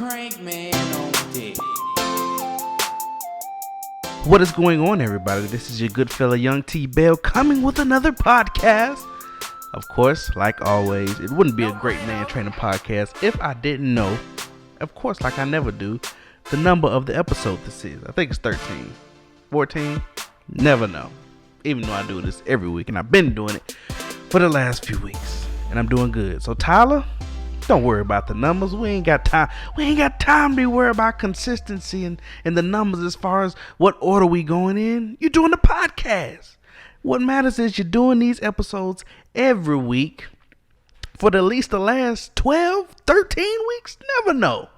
crank man on dick. What is going on, everybody? This is your good fella Young T Bell coming with another podcast. Of course, like always, it wouldn't be a great man training podcast if I didn't know, of course, like I never do, the number of the episode this is. I think it's 13, 14, never know. Even though I do this every week, and I've been doing it for the last few weeks, and I'm doing good. So Tyler, don't worry about the numbers. We ain't got time. We ain't got time to be worried about consistency and the numbers as far as what order we going in. You're doing the podcast. What matters is you're doing these episodes every week for at least the last 12, 13 weeks. Never know.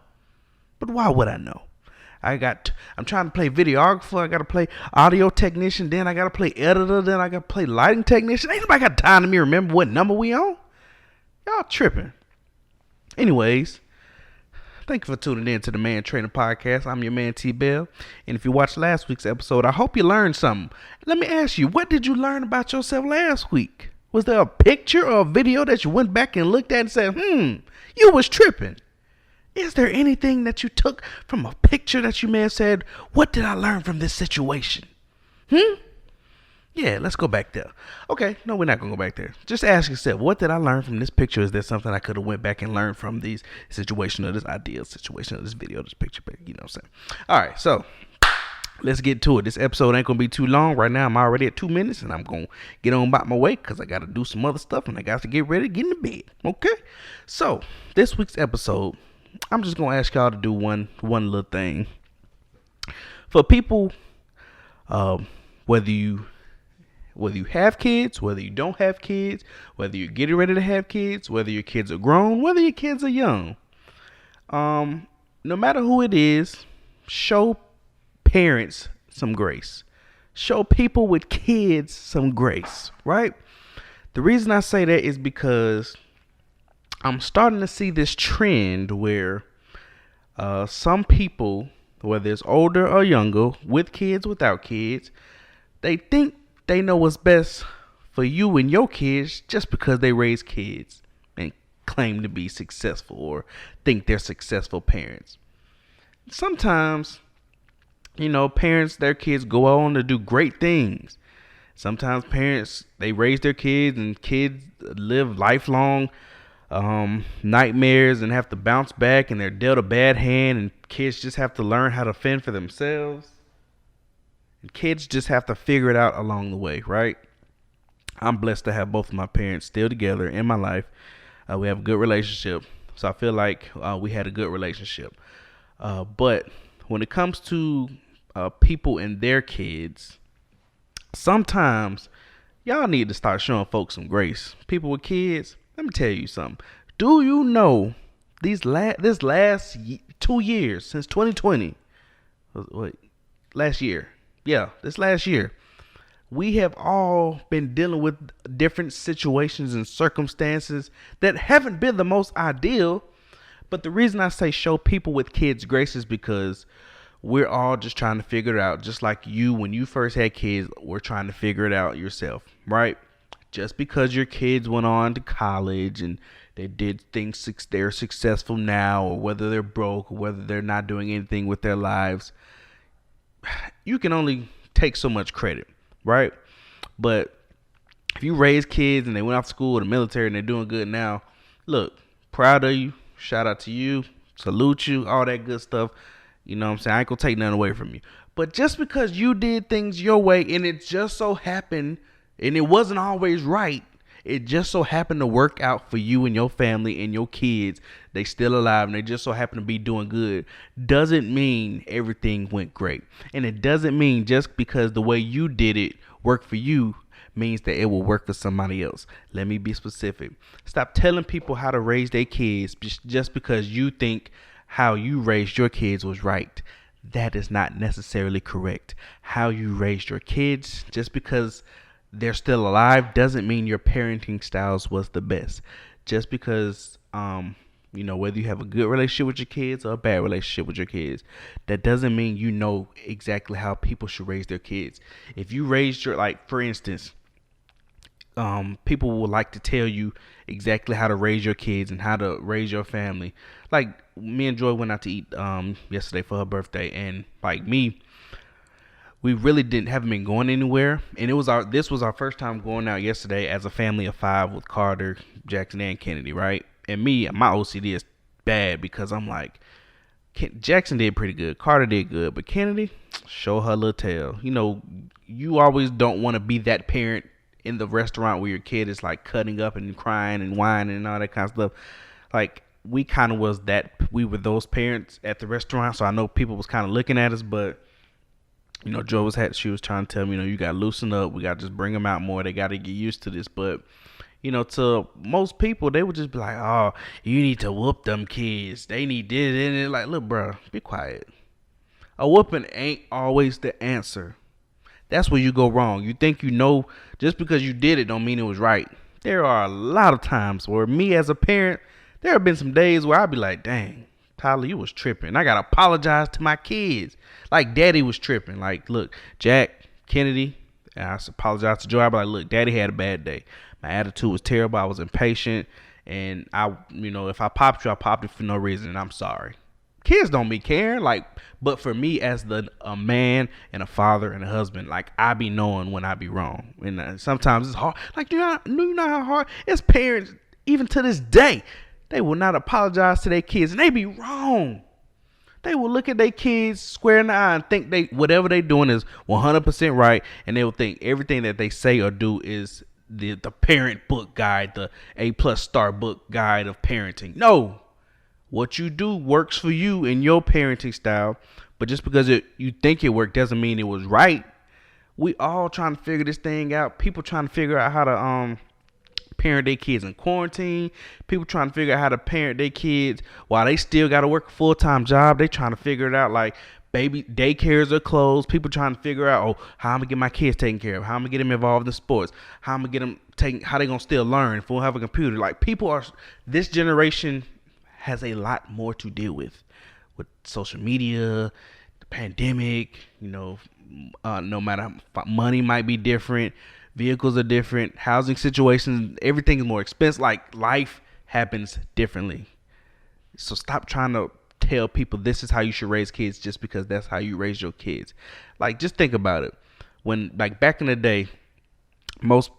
But why would I know? I'm trying to play videographer. I got to play audio technician. Then I got to play editor. Then I got to play lighting technician. Ain't nobody got time to me remember what number we on. Y'all tripping. Anyways, thank you for tuning in to the Man Trainer Podcast. I'm your man T Bell. And if you watched last week's episode, I hope you learned something. Let me ask you, what did you learn about yourself last week? Was there a picture or a video that you went back and looked at and said, you was tripping? Is there anything that you took from a picture that you may have said, what did I learn from this situation? Yeah, let's go back there. Okay, no, we're not going to go back there. Just ask yourself, what did I learn from this picture? Is there something I could have went back and learned from these situation or this ideal situation or this video, this picture, you know what I'm saying? All right, so let's get to it. This episode ain't going to be too long. Right now, I'm already at 2 minutes, and I'm going to get on about my way because I got to do some other stuff, and I got to get ready to get into bed. Okay? So, this week's episode, I'm just going to ask y'all to do one little thing. For people, whether you have kids, whether you don't have kids, whether you're getting ready to have kids, whether your kids are grown, whether your kids are young, no matter who it is, show parents some grace. Show people with kids some grace, right? The reason I say that is because I'm starting to see this trend where some people, whether it's older or younger, with kids, without kids, they think they know what's best for you and your kids just because they raise kids and claim to be successful or think they're successful parents. Sometimes, parents, their kids go on to do great things. Sometimes parents, they raise their kids and kids live lifelong nightmares and have to bounce back, and they're dealt a bad hand, and kids just have to learn how to fend for themselves. And kids just have to figure it out along the way, right? I'm blessed to have both of my parents still together in my life. We have a good relationship, so I feel like we had a good relationship. But when it comes to people and their kids, sometimes y'all need to start showing folks some grace. People with kids, let me tell you something. Do you know this last 2 years since 2020? Last year. Yeah, this last year, we have all been dealing with different situations and circumstances that haven't been the most ideal. But the reason I say show people with kids grace is because we're all just trying to figure it out. Just like you, when you first had kids, were trying to figure it out yourself, right? Just because your kids went on to college and they did things, they're successful now, or whether they're broke, or whether they're not doing anything with their lives, you can only take so much credit, right? But if you raise kids and they went off to school or the military and they're doing good now, look, proud of you, shout out to you, salute you, all that good stuff. You know what I'm saying? I ain't gonna take nothing away from you. But just because you did things your way and it just so happened, and it wasn't always right, it just so happened to work out for you and your family and your kids, they still alive and they just so happen to be doing good, doesn't mean everything went great. And it doesn't mean just because the way you did it worked for you means that it will work for somebody else. Let me be specific. Stop telling people how to raise their kids just because you think how you raised your kids was right. That is not necessarily correct. How you raised your kids, just because they're still alive, doesn't mean your parenting styles was the best. Just because, whether you have a good relationship with your kids or a bad relationship with your kids, that doesn't mean you know exactly how people should raise their kids. If you raised for instance, people will like to tell you exactly how to raise your kids and how to raise your family. Like me and Joy went out to eat yesterday for her birthday, and like me, we really haven't been going anywhere, and this was our first time going out yesterday as a family of 5 with Carter, Jackson, and Kennedy, right? And me, my OCD is bad because I'm like, Jackson did pretty good, Carter did good, but Kennedy, show her little tail. You always don't want to be that parent in the restaurant where your kid is like cutting up and crying and whining and all that kind of stuff. Like we were those parents at the restaurant, so I know people was kind of looking at us, but she was trying to tell me, you got to loosen up. We got to just bring them out more. They got to get used to this. But, to most people, they would just be like, oh, you need to whoop them kids. They need this. And they're like, look, bro, be quiet. A whooping ain't always the answer. That's where you go wrong. You think just because you did it don't mean it was right. There are a lot of times where me as a parent, there have been some days where I'd be like, dang, Tyler, you was tripping. I got to apologize to my kids. Like, Daddy was tripping. Like, look, Jack, Kennedy, and I apologize to Joy. I'd be like, look, Daddy had a bad day. My attitude was terrible. I was impatient. And if I popped you, I popped it for no reason, and I'm sorry. Kids don't be caring. Like, but for me as a man and a father and a husband, like, I be knowing when I be wrong. And sometimes it's hard. Like, you know how hard? As parents, even to this day, they will not apologize to their kids, and they be wrong. They will look at their kids square in the eye and think whatever they doing is 100% right, and they will think everything that they say or do is the parent book guide, the A+ star book guide of parenting. No, what you do works for you in your parenting style, but just because you think it worked doesn't mean it was right. We all trying to figure this thing out. People trying to figure out how to parent their kids in quarantine. People trying to figure out how to parent their kids while they still got to work a full-time job. They trying to figure it out. Like, baby daycares are closed. People trying to figure out, how I'm gonna get my kids taken care of, how I'm gonna get them involved in sports, how I'm gonna get them how they gonna still learn if we don't have a computer. Like, this generation has a lot more to deal with social media, the pandemic. No matter, money might be different. Vehicles are different. Housing situations, everything is more expensive. Like, life happens differently. So stop trying to tell people this is how you should raise kids just because that's how you raise your kids. Like, just think about it. When, like, back in the day, most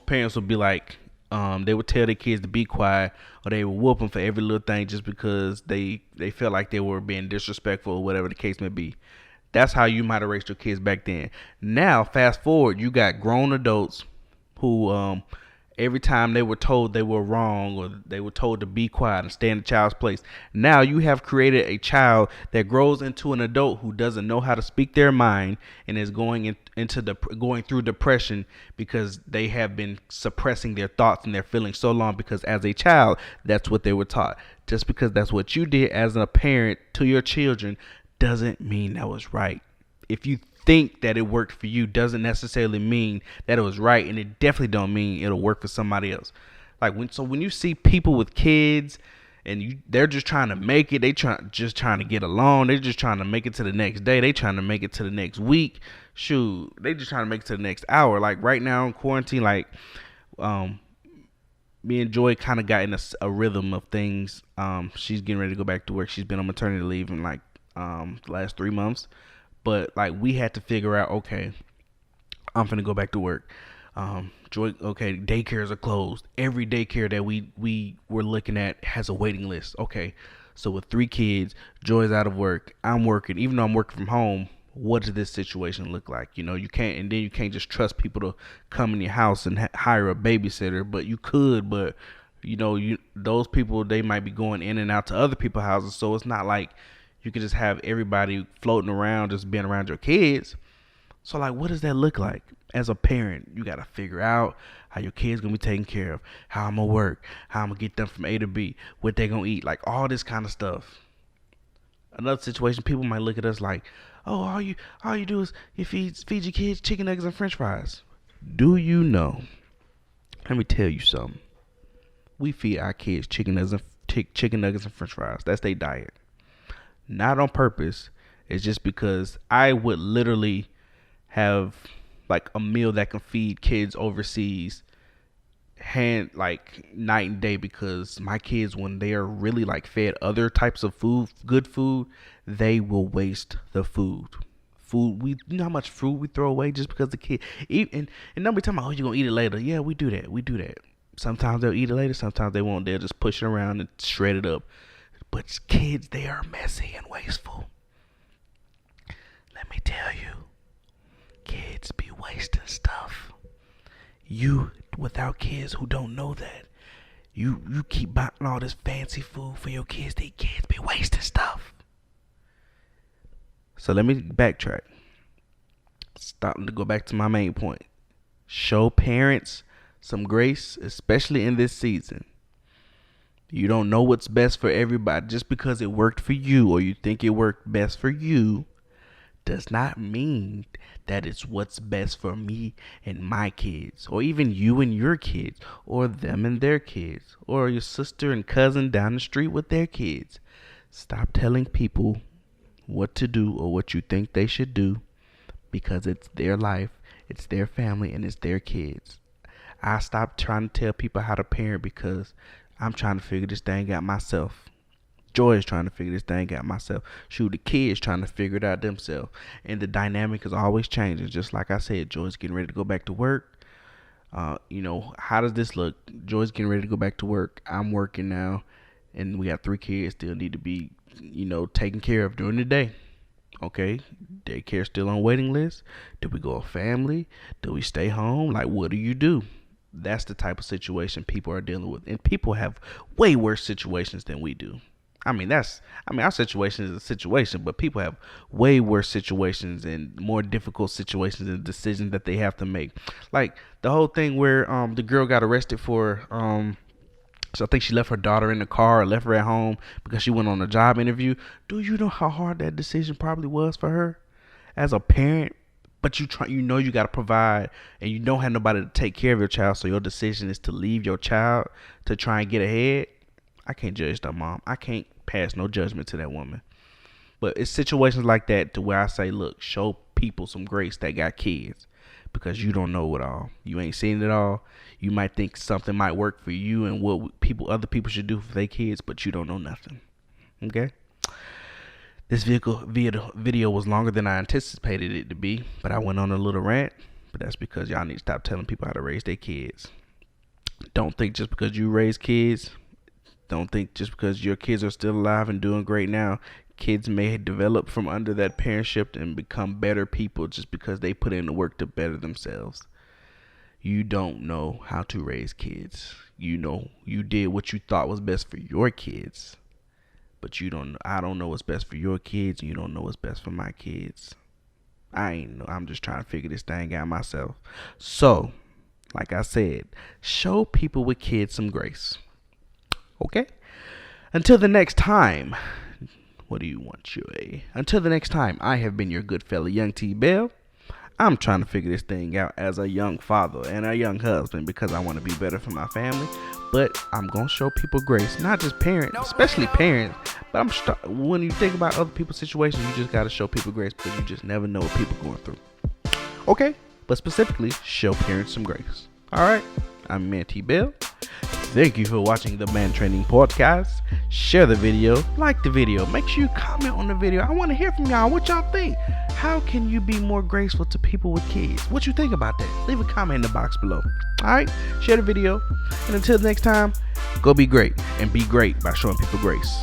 parents would be like, they would tell their kids to be quiet, or they would whoop them for every little thing just because they felt like they were being disrespectful or whatever the case may be. That's how you might have raised your kids back then. Now, fast forward, you got grown adults who, every time they were told they were wrong or they were told to be quiet and stay in the child's place, now you have created a child that grows into an adult who doesn't know how to speak their mind and is going through depression because they have been suppressing their thoughts and their feelings so long because as a child, that's what they were taught. Just because that's what you did as a parent to your children doesn't mean that was right. If you think that it worked for you doesn't necessarily mean that it was right, and it definitely don't mean it'll work for somebody else. Like, when you see people with kids and they're just trying to make it, just trying to get along, they're just trying to make it to the next day, they trying to make it to the next week, shoot, they just trying to make it to the next hour. Like, right now in quarantine, like, me and Joy kind of got in a rhythm of things. She's getting ready to go back to work. She's been on maternity leave in like the last 3 months, but like, we had to figure out, okay, I'm finna go back to work. Joy, okay, daycares are closed. Every daycare that we were looking at has a waiting list. Okay, so with 3 kids, Joy's out of work, I'm working. Even though I'm working from home, what does this situation look like? You can't just trust people to come in your house and hire a babysitter. But you could, but those people, they might be going in and out to other people's houses, so it's not like you can just have everybody floating around just being around your kids. So, like, what does that look like? As a parent, you got to figure out how your kids going to be taken care of, how I'm going to work, how I'm going to get them from A to B, what they going to eat, like all this kind of stuff. Another situation, people might look at us like, oh, all you do is you feed your kids chicken nuggets and french fries. Do you know? Let me tell you something. We feed our kids chicken nuggets and french fries. That's their diet. Not on purpose. It's just because I would literally have like a meal that can feed kids overseas hand like night and day, because my kids, when they are really like fed other types of food, good food, they will waste the food. We, you know how much food we throw away just because the kid eat, and nobody talking about, oh, you're gonna eat it later. Yeah, we do that. Sometimes they'll eat it later, sometimes they won't. They'll just push it around and shred it up. But kids, they are messy and wasteful. Let me tell you, kids be wasting stuff. You, without kids who don't know that, you keep buying all this fancy food for your kids. These kids be wasting stuff. So let me backtrack. Starting to go back to my main point. Show parents some grace, especially in this season. You don't know what's best for everybody. Just because it worked for you, or you think it worked best for you, does not mean that it's what's best for me and my kids, or even you and your kids, or them and their kids, or your sister and cousin down the street with their kids. Stop telling people what to do or what you think they should do, because it's their life, it's their family, and it's their kids. I stopped trying to tell people how to parent because I'm trying to figure this thing out myself. Joy is trying to figure this thing out myself. Shoot, the kids trying to figure it out themselves. And the dynamic is always changing. Just like I said, Joy's getting ready to go back to work. How does this look? Joy's getting ready to go back to work. I'm working now. And we got 3 kids still need to be, taken care of during the day. Okay, daycare still on waiting list. Do we go a family? Do we stay home? Like, what do you do? That's the type of situation people are dealing with. And people have way worse situations than we do. Our situation is a situation, but people have way worse situations and more difficult situations and decisions that they have to make. Like the whole thing where the girl got arrested for so I think she left her daughter in the car or left her at home because she went on a job interview. Do you know how hard that decision probably was for her as a parent? But you got to provide, and you don't have nobody to take care of your child, so your decision is to leave your child to try and get ahead. I can't judge that mom. I can't pass no judgment to that woman. But it's situations like that to where I say, look, show people some grace that got kids, because you don't know it all. You ain't seen it all. You might think something might work for you and what other people should do for their kids, but you don't know nothing. Okay? This video was longer than I anticipated it to be, but I went on a little rant. But that's because y'all need to stop telling people how to raise their kids. Don't think just because you raise kids, don't think just because your kids are still alive and doing great now, kids may develop from under that parentship and become better people just because they put in the work to better themselves. You don't know how to raise kids. You did what you thought was best for your kids. But I don't know what's best for your kids, and you don't know what's best for my kids. I'm just trying to figure this thing out myself. So, like I said, show people with kids some grace. Okay? Until the next time, what do you want, Joey? Until the next time, I have been your good fella, Young T Bell. I'm trying to figure this thing out as a young father and a young husband because I want to be better for my family. But I'm going to show people grace, not just parents, especially parents. But when you think about other people's situations, you just got to show people grace because you just never know what people are going through. Okay? But specifically, show parents some grace. All right? I'm Man T Bell. Thank you for watching the Man Training Podcast. Share the video, like the video. Make sure you comment on the video. I want to hear from y'all. What y'all think? How can you be more graceful to people with kids? What you think about that? Leave a comment in the box below. All right? Share the video. And until next time, go be great and be great by showing people grace.